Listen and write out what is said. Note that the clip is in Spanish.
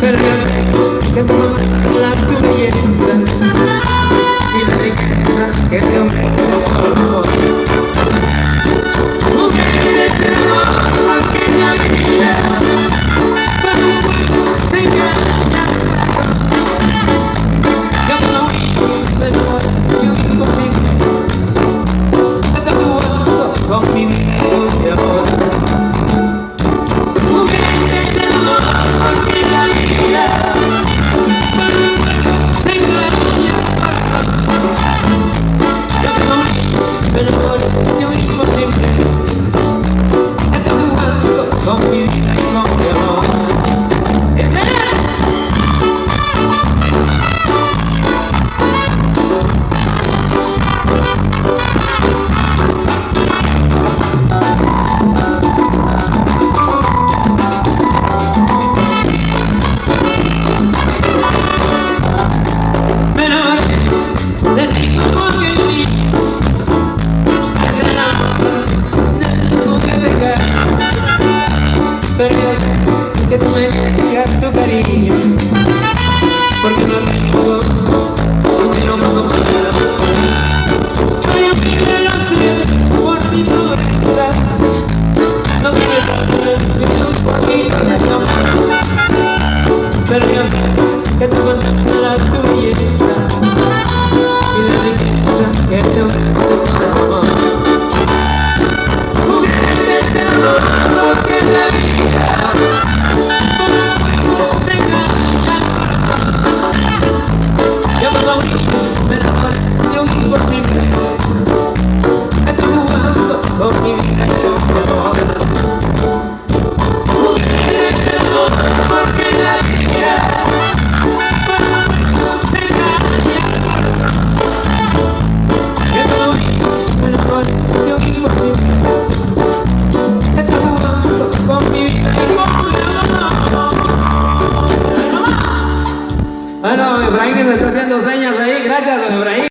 pero yo sé que tú la tu belleza y la riqueza que te aumenta los ojos. Mujeres de amor que en la vida con un cuerpo se engaña. Yo no vivo de amor, yo vivo siempre tatuando con mi vida y con mi amor. Mujeres de amor que en la vida con un cuerpo se engaña. Yo no vivo de amor, yo vivo siempre tatuando con mi vida y con mi amor. Pero yo sé que tú me dejas tu cariño, porque no tengo, porque no puedo parar. Soy un pibe lo sé por mi pobreza, no quiero ni un poquito de tu amor. Pero yo sé que tú contemplas tu belleza y la riqueza que te ofrece tu amor. Mujeres de amor, porque la vida se engaña. Yo no vivo de amor, yo vivo siempre jugando con mi vida y con mi amor. Mujeres de amor, porque la vida se engaña. Yo no vivo de amor, yo vivo siempre con mi vida y con mi amor. Bueno, Efraín me está haciendo señas ahí, gracias, don Efraín.